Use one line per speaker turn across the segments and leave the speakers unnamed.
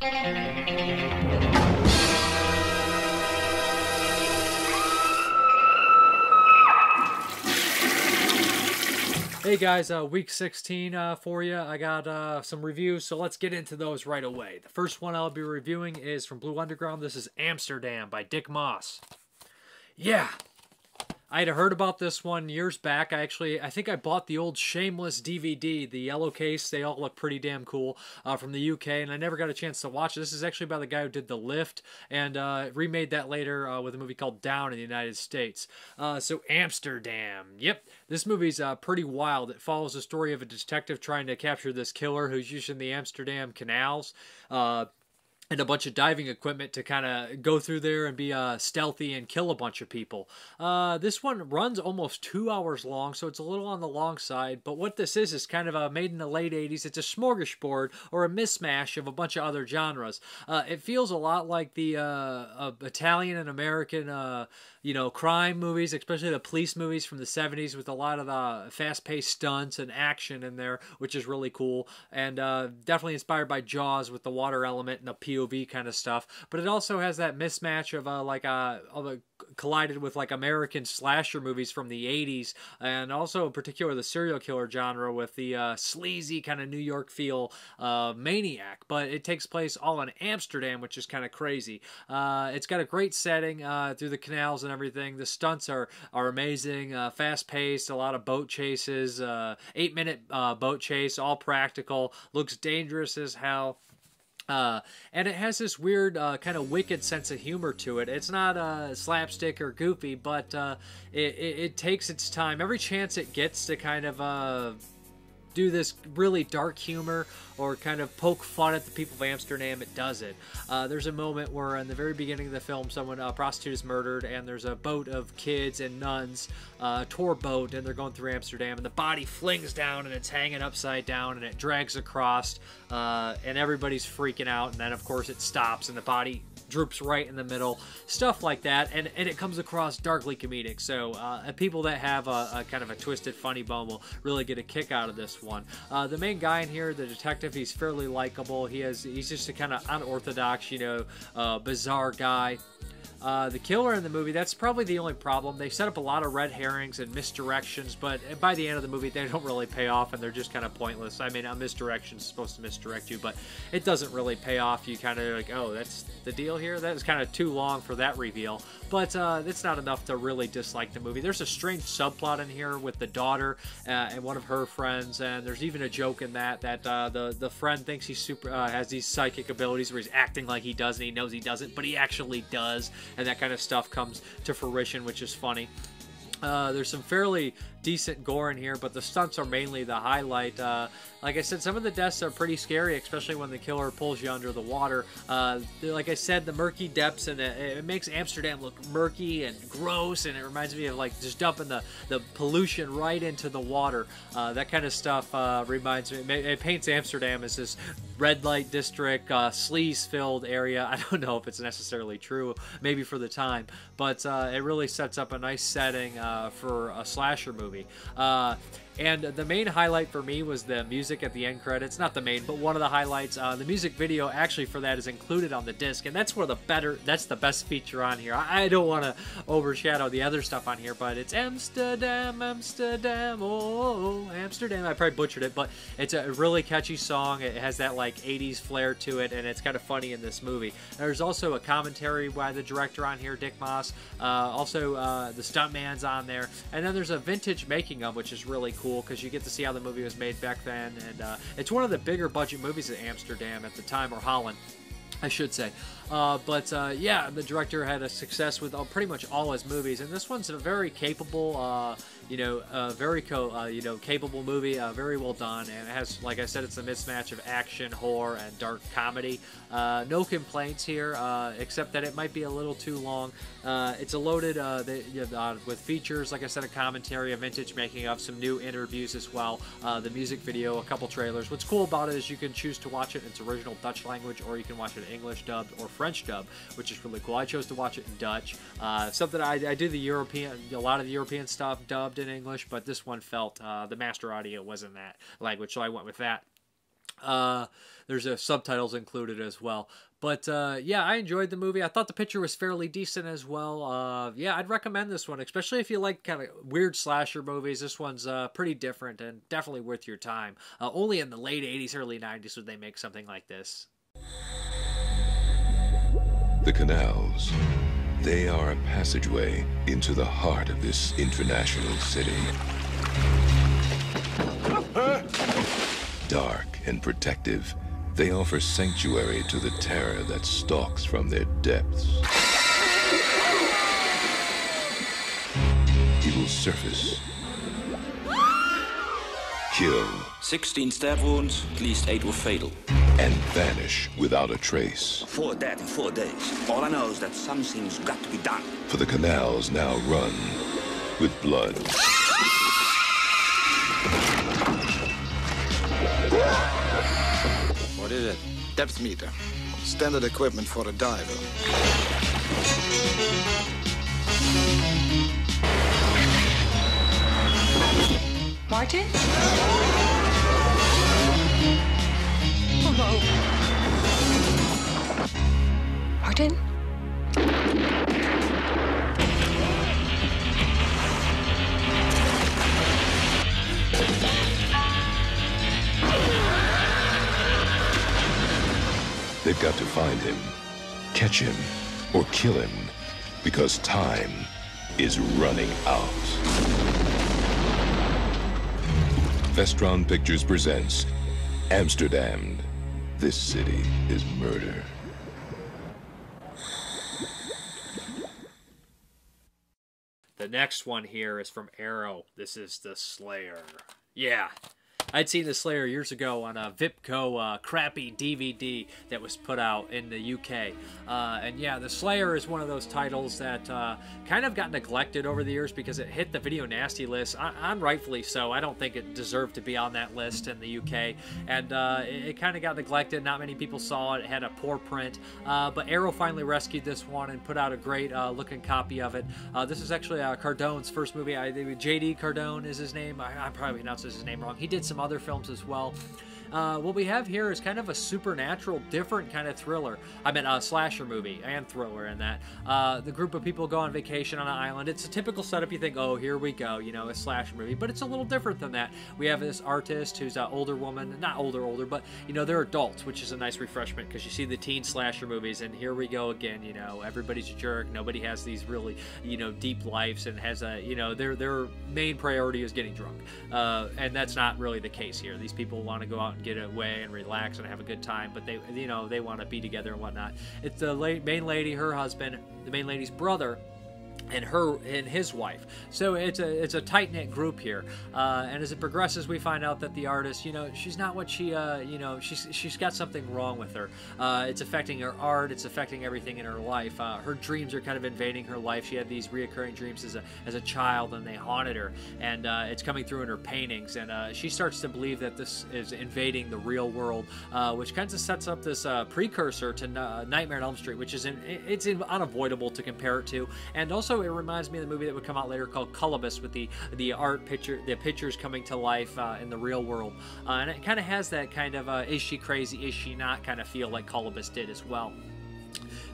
Hey guys, week 16 for you. I got some reviews, so let's get into those right away. The first one I'll be reviewing is from Blue Underground. This is Amsterdam by Dick Maas. Yeah, I had heard about this one years back. I think I bought the old Shameless DVD, the yellow case. They all look pretty damn cool from the UK, and I never got a chance to watch it. This is actually by the guy who did The Lift, and remade that later with a movie called Down in the United States. So Amsterdam. Yep, this movie's pretty wild. It follows the story of a detective trying to capture this killer who's using the Amsterdam canals. And a bunch of diving equipment to kind of go through there and be stealthy and kill a bunch of people. This one runs almost 2 hours long, so it's a little on the long side. But what this is kind of made in the late 80s. It's a smorgasbord or a mismatch of a bunch of other genres. It feels a lot like the Italian and American crime movies, especially the police movies from the 70s with a lot of the fast-paced stunts and action in there, which is really cool. And definitely inspired by Jaws with the water element and the POV kind of stuff. But it also has that mismatch of collided with like American slasher movies from the 80s, and also in particular the serial killer genre with the sleazy kind of New York feel Maniac. But it takes place all in Amsterdam, which is kind of crazy. It's got a great setting through the canals and everything. The stunts are amazing, fast-paced, a lot of boat chases, 8-minute boat chase, all practical, looks dangerous as hell. And it has this weird kind of wicked sense of humor to it. It's not slapstick or goofy, but it takes its time. Every chance it gets to kind of do this really dark humor or kind of poke fun at the people of Amsterdam, it does it. There's a moment where in the very beginning of the film, a prostitute is murdered, and there's a boat of kids and nuns, tour boat, and they're going through Amsterdam, and the body flings down, and it's hanging upside down, and it drags across, and everybody's freaking out, and then of course it stops, and the body droops right in the middle, stuff like that, and it comes across darkly comedic. So people that have a kind of a twisted funny bone will really get a kick out of this one. The main guy in here, the detective, he's fairly likable. He's just a kind of unorthodox, bizarre guy. The killer in the movie, that's probably the only problem. They set up a lot of red herrings and misdirections, but by the end of the movie, they don't really pay off, and they're just kind of pointless. I mean, a misdirection is supposed to misdirect you, but it doesn't really pay off. You kind of like, oh, that's the deal here? That is kind of too long for that reveal, but it's not enough to really dislike the movie. There's a strange subplot in here with the daughter and one of her friends, and there's even a joke in that the friend thinks he's has these psychic abilities where he's acting like he does, and he knows he doesn't, but he actually does. And that kind of stuff comes to fruition, which is funny. There's some fairly decent gore in here, but the stunts are mainly the highlight. Like I said, some of the deaths are pretty scary, especially when the killer pulls you under the water. Like I said, the murky depths, and it makes Amsterdam look murky and gross, and it reminds me of like just dumping the pollution right into the water. That kind of stuff reminds me, it paints Amsterdam as this red light district, sleaze-filled area. I don't know if it's necessarily true, maybe for the time, but it really sets up a nice setting for a slasher movie. And the main highlight for me was the music at the end credits. Not the main, but one of the highlights. The music video actually for that is included on the disc, and that's that's the best feature on here. I don't want to overshadow the other stuff on here, but it's Amsterdam, Amsterdam, oh, Amsterdam. I probably butchered it, but it's a really catchy song. It has that like 80s flair to it, and it's kind of funny in this movie. There's also a commentary by the director on here, Dick Maas. Also, the stuntman's on there, and then there's a vintage making of, which is really cool because you get to see how the movie was made back then, and it's one of the bigger budget movies in Amsterdam at the time, or Holland, I should say. Yeah, the director had a success with pretty much all his movies, and this one's a very capable, capable movie, very well done, and it has, like I said, it's a mismatch of action, horror, and dark comedy. No complaints here, except that it might be a little too long. It's loaded with features, like I said, a commentary, a vintage making of, some new interviews as well, the music video, a couple trailers. What's cool about it is you can choose to watch it in its original Dutch language, or you can watch it English dubbed or French dub, which is really cool. I chose to watch it in Dutch. Something I do a lot of the European stuff dubbed in English, but this one felt the master audio was in that language, so I went with that. There's subtitles included as well. But yeah, I enjoyed the movie. I thought the picture was fairly decent as well. Yeah, I'd recommend this one, especially if you like kind of weird slasher movies. This one's pretty different and definitely worth your time. Only in the late 80s, early 90s would they make something like this.
The canals, they are a passageway into the heart of this international city. Dark and protective, they offer sanctuary to the terror that stalks from their depths. He will surface, kill,
16 stab wounds, at least 8 were fatal.
and vanish without a trace.
4 dead in 4 days. All I know is that something's got to be done.
For the canals now run with blood.
What is it? Depth meter. Standard equipment for a diver.
Martin? Hello. Martin?
They've got to find him, catch him, or kill him, because time is running out. Vestron Pictures presents Amsterdamned. This city is murder.
The next one here is from Arrow. This is The Slayer. Yeah. I'd seen The Slayer years ago on a Vipco crappy DVD that was put out in the UK. And yeah, The Slayer is one of those titles that kind of got neglected over the years because it hit the Video Nasty list, unrightfully so. I don't think it deserved to be on that list in the UK. And it kind of got neglected. Not many people saw it. It had a poor print. But Arrow finally rescued this one and put out a great looking copy of it. This is actually Cardone's first movie. J.D. Cardone is his name. I probably pronounced his name wrong. He did some other films as well. What we have here is kind of a supernatural, different kind of thriller. I mean, a slasher movie and thriller in that. The group of people go on vacation on an island. It's a typical setup. You think, oh, here we go, you know, a slasher movie. But it's a little different than that. We have this artist who's an older woman, not older, but, you know, they're adults, which is a nice refreshment because you see the teen slasher movies, and here we go again, you know, everybody's a jerk. Nobody has these really, you know, deep lives and has a, you know, their main priority is getting drunk. And that's not really the case here. These people want to go out and get away and relax and have a good time, but they, you know, they want to be together and whatnot. It's the main lady, her husband, the main lady's brother, and his wife. So it's a tight-knit group here, and as it progresses, we find out that the artist, you know, she's not what she, you know, she's got something wrong with her. It's affecting her art. It's affecting everything in her life. Her dreams are kind of invading her life. She had these reoccurring dreams as a child, and they haunted her, and it's coming through in her paintings. And she starts to believe that this is invading the real world, which kind of sets up this precursor to Nightmare on Elm Street, which is it's unavoidable to compare it to, and also it reminds me of the movie that would come out later called Cullibus, with the art picture, the pictures coming to life in the real world, and it kind of has that kind of is she crazy, is she not kind of feel like Cullibus did as well.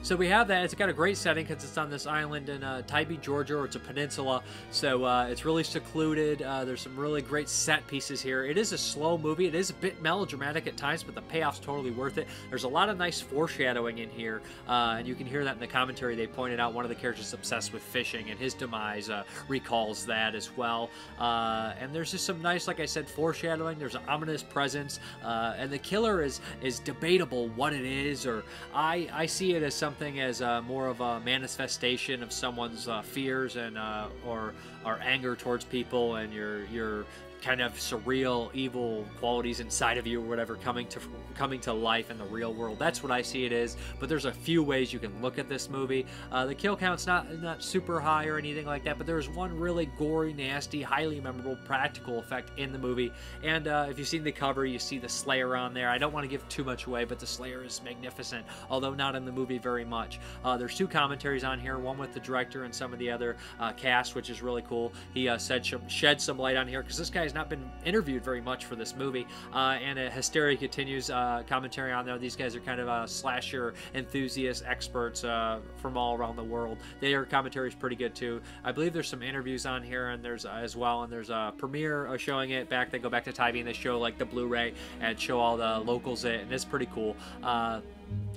So we have that. It's got a great setting because it's on this island in Tybee, Georgia, or it's a peninsula. So it's really secluded. There's some really great set pieces here. It is a slow movie. It is a bit melodramatic at times, but the payoff's totally worth it. There's a lot of nice foreshadowing in here, and you can hear that in the commentary. They pointed out one of the characters is obsessed with fishing, and his demise recalls that as well. And there's just some nice, like I said, foreshadowing. There's an ominous presence, and the killer is debatable what it is, or I see it as something as more of a manifestation of someone's fears and or anger towards people, and your kind of surreal evil qualities inside of you or whatever coming to life in the real world. That's what I see it is, but there's a few ways you can look at this movie. The kill count's not super high or anything like that, but there's one really gory, nasty, highly memorable practical effect in the movie, and if you've seen the cover, you see the Slayer on there. I don't want to give too much away, but the Slayer is magnificent, although not in the movie very much. There's 2 commentaries on here, one with the director and some of the other cast, which is really cool. He shed some light on here because this guy guy's not been interviewed very much for this movie. And Hysteria continues commentary on there. These guys are kind of slasher enthusiasts, experts from all around the world. Their commentary is pretty good too. I believe there's some interviews on here, and there's as well, and there's a premiere showing it back. They go back to Tybee and they show like the Blu-ray and show all the locals it, and it's pretty cool.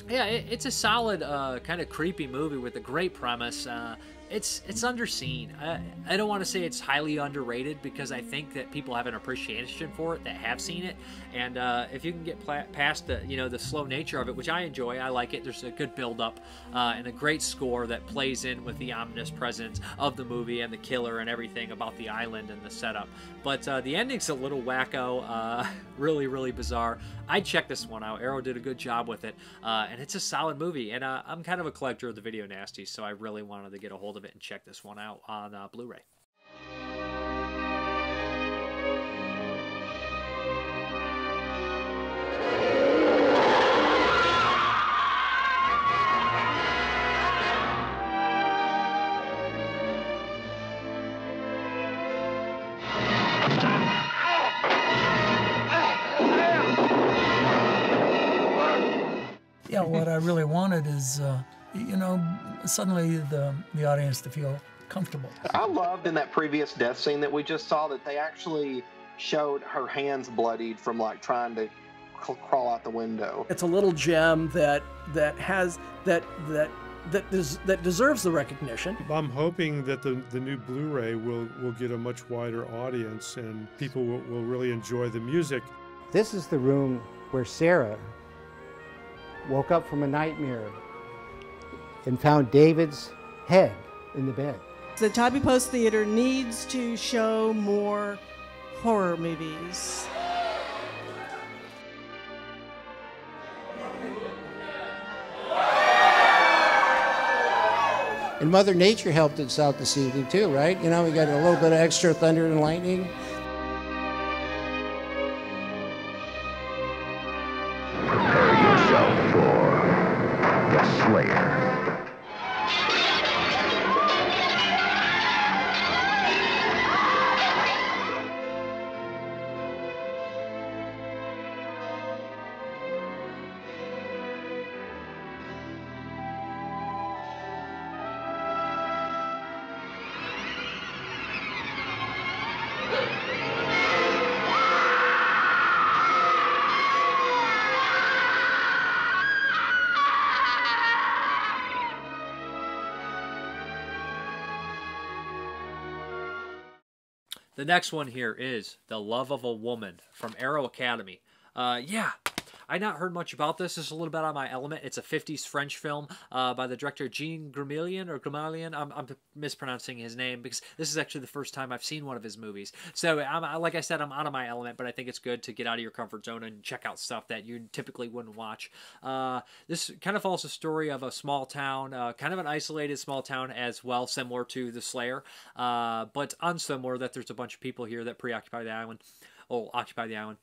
Yeah, it's a solid kind of creepy movie with a great premise. It's underseen. I don't want to say it's highly underrated, because I think that people have an appreciation for it that have seen it. And if you can get past the the slow nature of it, which I enjoy, I like it. There's a good build up and a great score that plays in with the ominous presence of the movie and the killer and everything about the island and the setup. But the ending's a little wacko, really, really bizarre. I'd check this one out. Arrow did a good job with it, and it's a solid movie. And I'm kind of a collector of the video nasties, so I really wanted to get a hold of it and check this one out on Blu-ray.
Yeah, what I really wanted is, suddenly the audience to feel comfortable.
I loved in that previous death scene that we just saw that they actually showed her hands bloodied from like trying to crawl out the window.
It's a little gem that deserves the recognition.
I'm hoping that the new Blu-ray will get a much wider audience, and people will really enjoy the music.
This is the room where Sarah woke up from a nightmare and found David's head in the bed.
The Tybee Post Theater needs to show more horror movies.
And Mother Nature helped us out this evening too, right? We got a little bit of extra thunder and lightning.
Prepare yourself for the Slayer.
The next one here is The Love of a Woman from Arrow Academy. Yeah, I'd not heard much about this. This is a little bit on my element. It's a 50s French film by the director Jean Grémillon, or Grémillon. I'm mispronouncing his name because this is actually the first time I've seen one of his movies. So, like I said, I'm out of my element, but I think it's good to get out of your comfort zone and check out stuff that you typically wouldn't watch. This kind of follows the story of a small town, kind of an isolated small town as well, similar to The Slayer, but unsimilar that there's a bunch of people here that occupy the island.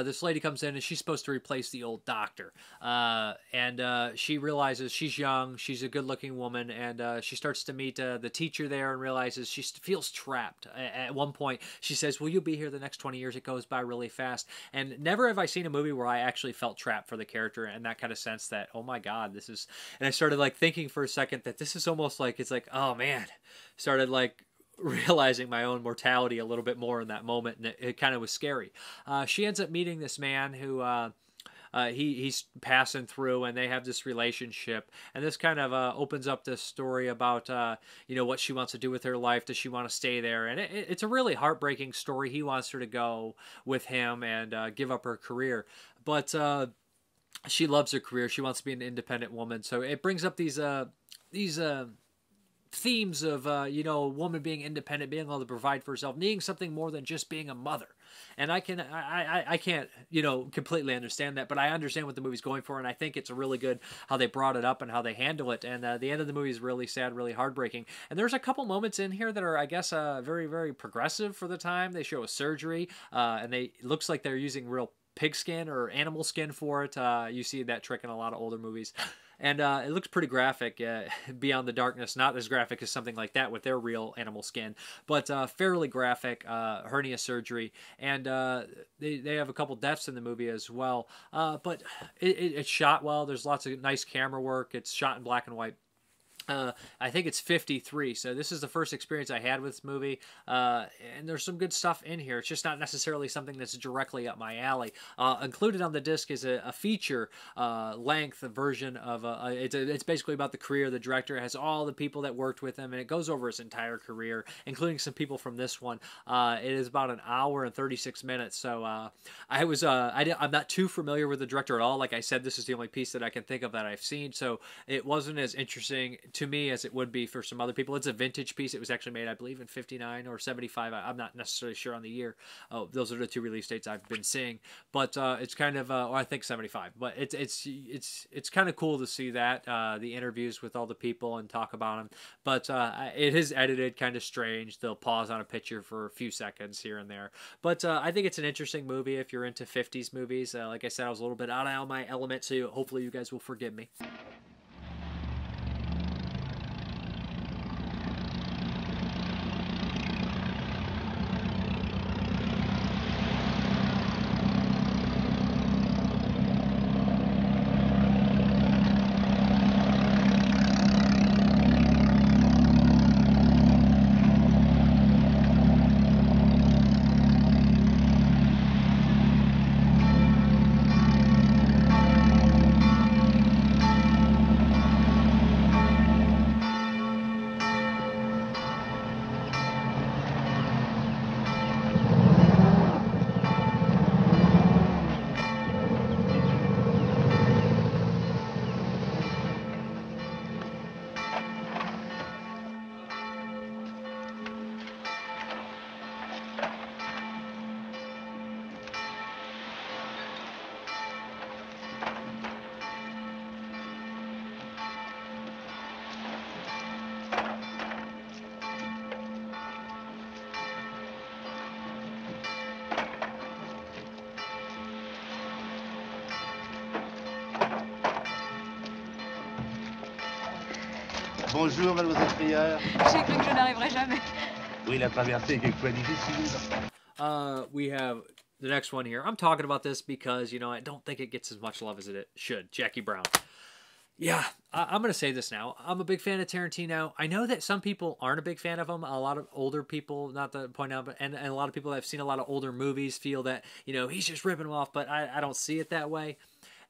This lady comes in and she's supposed to replace the old doctor. And she realizes she's young, she's a good-looking woman, and she starts to meet the teacher there and realizes she feels trapped. At one point, she says, "Will you be here the next 20 years? It goes by really fast." And never have I seen a movie where I actually felt trapped for the character in that kind of sense that, oh my God, this is... And I started like thinking for a second that this is almost like, it's like, oh man. Started like realizing my own mortality a little bit more in that moment, and it kind of was scary. She ends up meeting this man who he's passing through, and they have this relationship, and this kind of opens up this story about what she wants to do with her life. Does she want to stay there? And it's a really heartbreaking story. He wants her to go with him and give up her career, but she loves her career. She wants to be an independent woman, so it brings up these themes of a woman being independent, being able to provide for herself, needing something more than just being a mother. And I can't completely understand that, but I understand what the movie's going for, and I think it's really good how they brought it up and how they handle it. And the end of the movie is really sad, really heartbreaking. And there's a couple moments in here that are, I guess, very, very progressive for the time. They show a surgery, and it looks like they're using real pig skin or animal skin for it. You see that trick in a lot of older movies. And it looks pretty graphic, Beyond the Darkness. Not as graphic as something like that with their real animal skin, but fairly graphic, hernia surgery. And they have a couple deaths in the movie as well. But it's shot well. There's lots of nice camera work. It's shot in black and white. I think it's 53, so this is the first experience I had with this movie, and there's some good stuff in here. It's just not necessarily something that's directly up my alley. Included on the disc is a feature length version of it's basically about the career of the director. It has all the people that worked with him, and it goes over his entire career, including some people from this one. It is about an hour and 36 minutes, so I'm not too familiar with the director at all. Like I said, this is the only piece that I can think of that I've seen, so it wasn't as interesting to me as it would be for some other people. It's a vintage piece. It was actually made, I believe, in 59 or 75. I'm not necessarily sure on the year. Oh, those are the two release dates I've been seeing. But it's kind of, or I think 75. But it's kind of cool to see that, the interviews with all the people and talk about them. But it is edited kind of strange. They'll pause on a picture for a few seconds here and there. But I think it's an interesting movie if you're into 50s movies. Like I said, I was a little bit out of my element, so hopefully you guys will forgive me.
Bonjour, mademoiselle Prieur.
J'ai cru que je n'arriverais jamais.
Oui, la traversée est quelquefois difficile.
We have the next one here. I'm talking about this because, I don't think it gets as much love as it should. Jackie Brown. Yeah, I'm going to say this now. I'm a big fan of Tarantino. I know that some people aren't a big fan of him. A lot of older people, not to point out, but and a lot of people that have seen a lot of older movies feel that, he's just ripping him off, but I don't see it that way.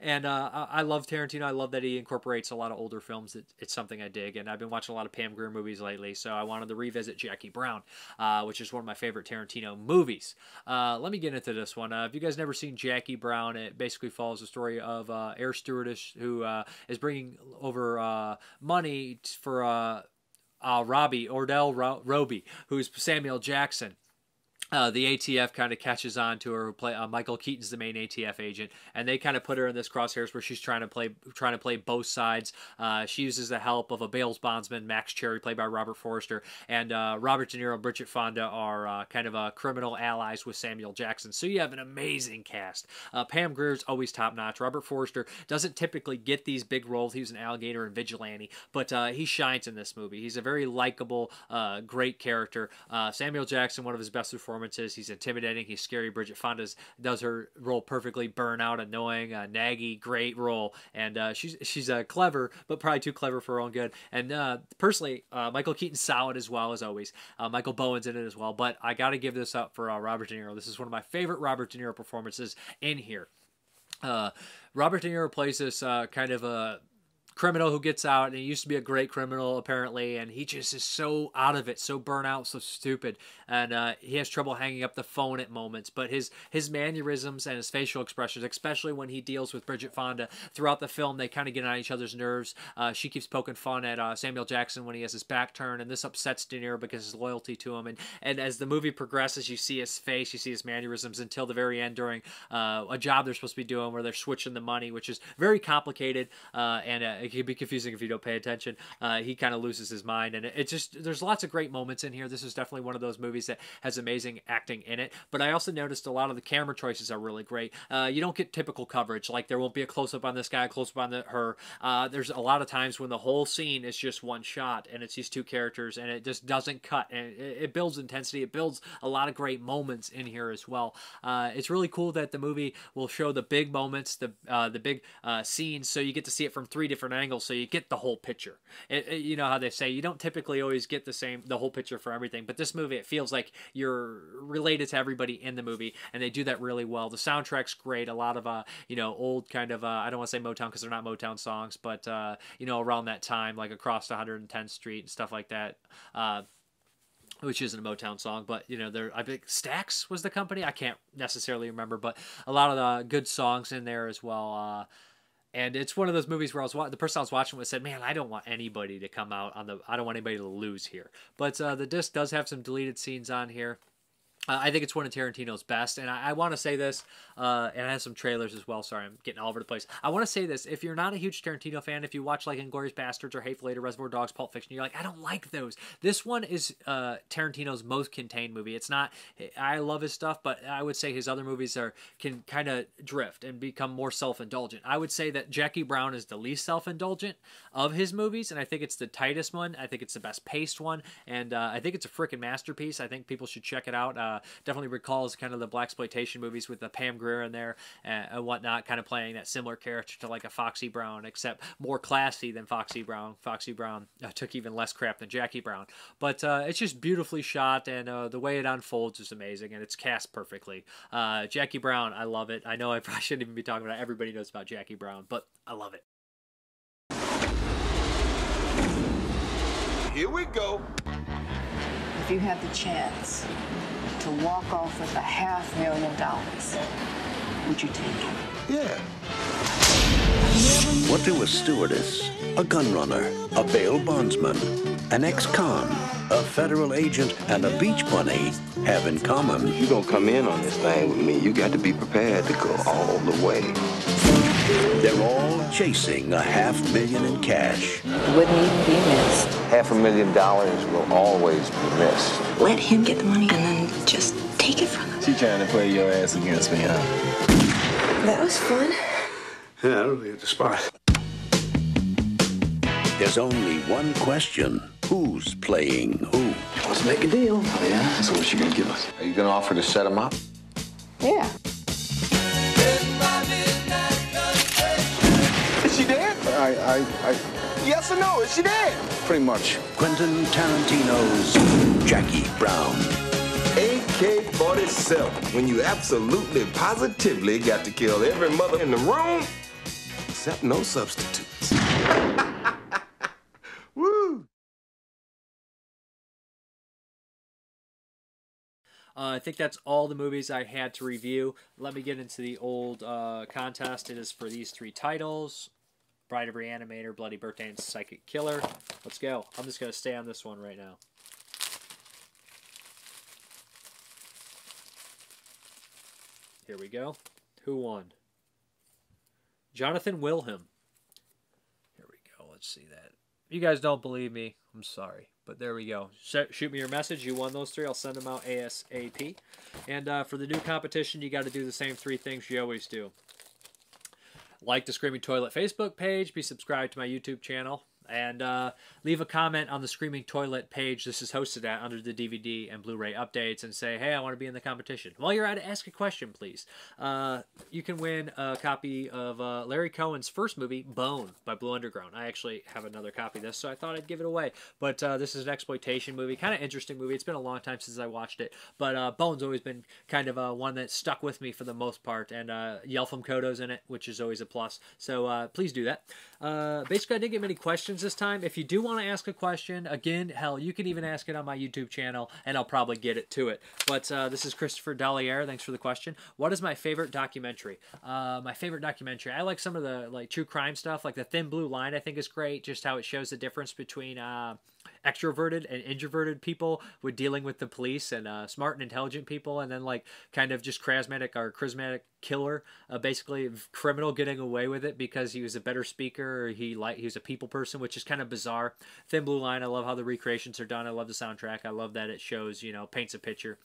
And I love Tarantino. I love that he incorporates a lot of older films. It's something I dig. And I've been watching a lot of Pam Grier movies lately, so I wanted to revisit Jackie Brown, which is one of my favorite Tarantino movies. Let me get into this one. If you guys never seen Jackie Brown, it basically follows the story of air stewardess who is bringing over money for Roby, who's Samuel Jackson. The ATF kind of catches on to her. Michael Keaton's the main ATF agent, and they kind of put her in this crosshairs where she's trying to play both sides. She uses the help of a bail bondsman, Max Cherry, played by Robert Forster, and Robert De Niro and Bridget Fonda are kind of criminal allies with Samuel Jackson. So you have an amazing cast. Pam Grier's always top notch. Robert Forster doesn't typically get these big roles. He was an alligator and vigilante, but he shines in this movie. He's a very likable, great character. Samuel Jackson, one of his best performances. He's intimidating. He's scary. Bridget Fonda does her role perfectly. Burnout, annoying, naggy, great role. And she's clever, but probably too clever for her own good. And personally, Michael Keaton's solid as well as always. Michael Bowen's in it as well. But I got to give this up for Robert De Niro. This is one of my favorite Robert De Niro performances in here. Robert De Niro plays this kind of a criminal who gets out, and he used to be a great criminal apparently, and he just is so out of it, so burnt out, so stupid, and he has trouble hanging up the phone at moments. But his mannerisms and his facial expressions, especially when he deals with Bridget Fonda throughout the film, they kind of get on each other's nerves. She keeps poking fun at Samuel Jackson when he has his back turned, and this upsets De Niro because of his loyalty to him. And as the movie progresses, you see his face, you see his mannerisms until the very end during a job they're supposed to be doing where they're switching the money, which is very complicated, and it can be confusing if you don't pay attention. He kind of loses his mind, and it just, there's lots of great moments in here. This is definitely one of those movies that has amazing acting in it. But I also noticed a lot of the camera choices are really great. You don't get typical coverage, like there won't be a close-up on this guy, a close-up on her. There's a lot of times when the whole scene is just one shot, and it's these two characters, and it just doesn't cut, and it builds intensity. It builds a lot of great moments in here as well. It's really cool that the movie will show the big moments, the big scenes, so you get to see it from 3 different angles, so you get the whole picture. You know how they say you don't typically always get the whole picture for everything, but this movie, it feels like you're related to everybody in the movie, and they do that really well. The soundtrack's great. A lot of old kind of I don't want to say Motown because they're not Motown songs, but around that time, like Across 110th Street and stuff like that. Which isn't a Motown song, but I think Stax was the company. I can't necessarily remember, but a lot of the good songs in there as well. And it's one of those movies where the person I was watching with said, "Man, I don't want anybody to come out I don't want anybody to lose here." But the disc does have some deleted scenes on here. I think it's one of Tarantino's best, and I want to say this, and I have some trailers as well. Sorry, I'm getting all over the place. I want to say this. If you're not a huge Tarantino fan, if you watch like Inglourious Bastards or Hateful Eight or Reservoir Dogs, Pulp Fiction, you're like, I don't like those. This one is Tarantino's most contained movie. It's not, I love his stuff, but I would say his other movies can kind of drift and become more self-indulgent. I would say that Jackie Brown is the least self-indulgent of his movies, and I think it's the tightest one. I think it's the best paced one, and I think it's a freaking masterpiece. I think people should check it out. Definitely recalls kind of the blaxploitation movies with the Pam Grier in there and whatnot, kind of playing that similar character to like a Foxy Brown, except more classy than Foxy Brown. Foxy Brown took even less crap than Jackie Brown, but it's just beautifully shot, and the way it unfolds is amazing, and it's cast perfectly. Jackie Brown, I love it. I know I probably shouldn't even be talking about it. Everybody knows about Jackie Brown, but I love it.
Here we go.
If you had the chance to walk off with $500,000, would you take it?
Yeah.
What do a stewardess, a gun runner, a bail bondsman, an ex-con, a federal agent, and a beach bunny have in common?
If you're gonna come in on this thing with me, you got to be prepared to go all the way.
They're all chasing $500,000 in cash.
Wouldn't even be missed.
$500,000 will always be missed.
Let him get the money and then just take it from him.
She trying to play your ass against me, huh?
That was fun.
Yeah, I don't think it's smart.
There's only one question. Who's playing who?
Let's make a deal. Oh, yeah? So what's she gonna give us? Are you gonna offer to set him up?
Yeah.
Is she dead? Yes or no? Is she dead?
Pretty much.
Quentin Tarantino's Jackie Brown.
AK-47. When you absolutely, positively got to kill every mother in the room, except no substitutes. Woo!
I think that's all the movies I had to review. Let me get into the old contest. It is for these 3 titles: Bride of Re-Animator, Bloody Birthday, and Psychic Killer. Let's go. I'm just going to stay on this one right now. Here we go. Who won? Johnathan Wilhelm. Here we go. Let's see that. If you guys don't believe me, I'm sorry. But there we go. Shoot me your message. You won those 3. I'll send them out ASAP. And for the new competition, you got to do the same 3 things you always do. Like the Screaming Toilet Facebook page. Be subscribed to my YouTube channel. And leave a comment on the Screaming Toilet page this is hosted at under the DVD and Blu-ray updates and say, hey, I want to be in the competition. While you're at it, ask a question, please. You can win a copy of Larry Cohen's first movie, Bone, by Blue Underground. I actually have another copy of this, so I thought I'd give it away. But this is an exploitation movie, kind of interesting movie. It's been a long time since I watched it, but Bone's always been kind of one that stuck with me for the most part, and Wilhelm Kodo's in it, which is always a plus. So please do that. Basically, I didn't get many questions this time. If you do want to ask a question, again, hell, you can even ask it on my YouTube channel, and I'll probably get it to it. But this is Christopher Dalliere. Thanks for the question. What is my favorite documentary? My favorite documentary, I like some of the true crime stuff, like The Thin Blue Line. I think is great. Just how it shows the difference between extroverted and introverted people with dealing with the police, and smart and intelligent people, and then like kind of just charismatic killer, basically criminal getting away with it because he was a better speaker, or he was a people person, which is kind of bizarre. Thin Blue Line, I love how the recreations are done. I love the soundtrack. I love that it shows, paints a picture.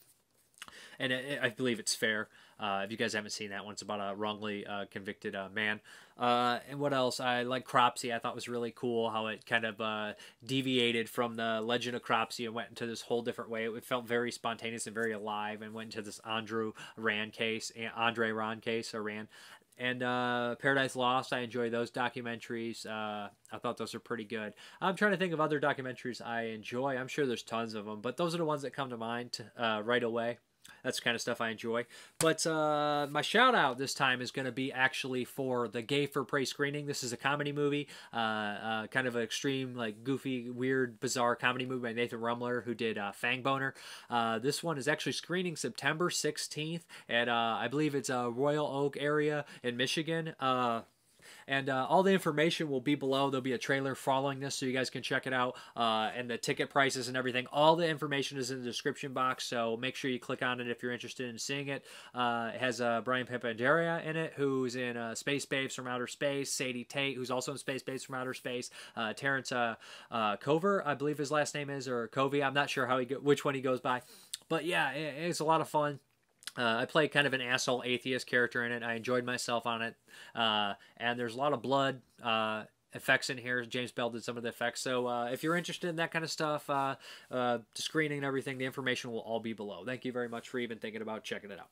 And I believe it's fair. If you guys haven't seen that one, it's about a wrongly convicted man. And what else? I like Cropsy. I thought was really cool how it kind of deviated from the legend of Cropsy and went into this whole different way. It felt very spontaneous and very alive, and went into this Andre Rand case. And Paradise Lost, I enjoy those documentaries. I thought those are pretty good. I'm trying to think of other documentaries I enjoy. I'm sure there's tons of them, but those are the ones that come to mind right away. That's the kind of stuff I enjoy. But my shout out this time is going to be actually for the Gay for Prey screening. This is a comedy movie, kind of an extreme, like goofy, weird, bizarre comedy movie by Nathan Rumler, who did Fang Boner. This one is actually screening September 16th at, I believe it's Royal Oak area in Michigan. And all the information will be below. There'll be a trailer following this so you guys can check it out. And the ticket prices and everything. All the information is in the description box, so make sure you click on it if you're interested in seeing it. It has Brian Papandaria in it, who's in Space Babes from Outer Space. Sadie Tate, who's also in Space Babes from Outer Space. Terrence Cover, I believe his last name is, or Covey. I'm not sure which one he goes by. But yeah, it's a lot of fun. I play kind of an asshole atheist character in it. I enjoyed myself on it. And there's a lot of blood effects in here. James Bell did some of the effects. So if you're interested in that kind of stuff, the screening and everything, the information will all be below. Thank you very much for even thinking about checking it out.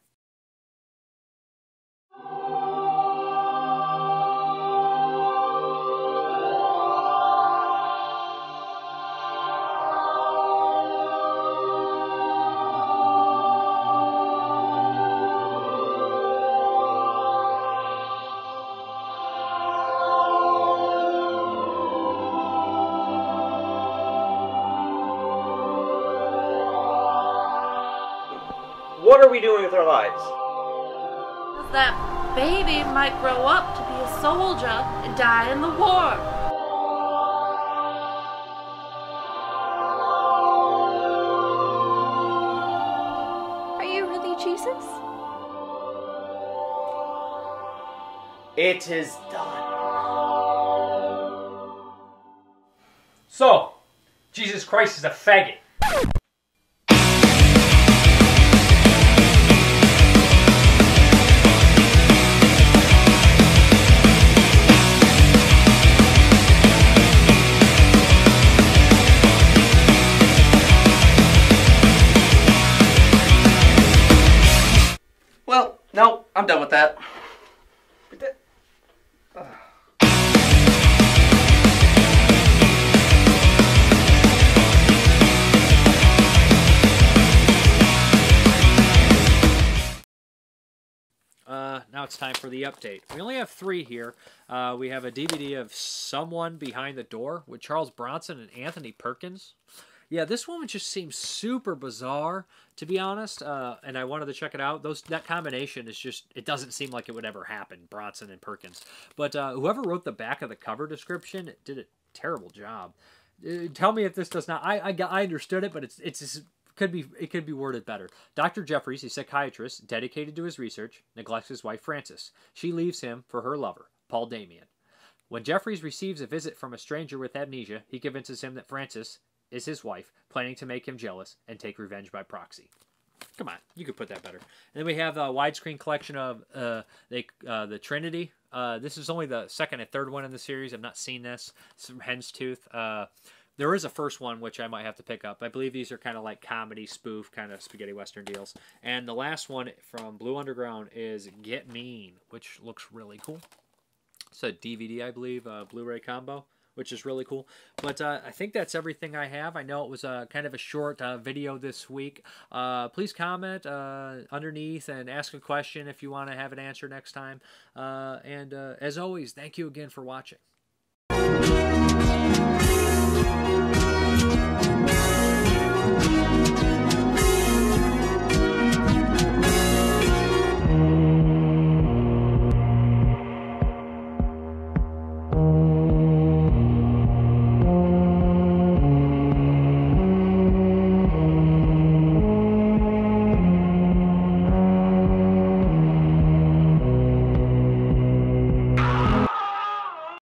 What are we doing with our lives?
That baby might grow up to be a soldier and die in the war. Are you really Jesus?
It is done.
So, Jesus Christ is a faggot.
Well, no, I'm done with that.
Now it's time for the update. We only have 3 here. We have a DVD of Someone Behind the Door with Charles Bronson and Anthony Perkins. Yeah, this one just seems super bizarre, to be honest, and I wanted to check it out. That combination is just, it doesn't seem like it would ever happen, Bronson and Perkins. But whoever wrote the back of the cover description did a terrible job. Tell me if this does not, I understood it, but it's just, it could be worded better. Dr. Jeffries, a psychiatrist dedicated to his research, neglects his wife Frances. She leaves him for her lover, Paul Damien. When Jeffries receives a visit from a stranger with amnesia, he convinces him that Frances is his wife, planning to make him jealous and take revenge by proxy. Come on, you could put that better. And then we have a widescreen collection of the Trinity. This is only the second and third one in the series. I've not seen this. It's from Hen's Tooth. There is a first one, which I might have to pick up. I believe these are kind of like comedy, spoof, kind of spaghetti western deals. And the last one from Blue Underground is Get Mean, which looks really cool. It's a DVD, I believe, Blu-ray combo, which is really cool. But I think that's everything I have. I know it was kind of a short video this week. Please comment underneath and ask a question if you want to have it answered next time. And as always, thank you again for watching.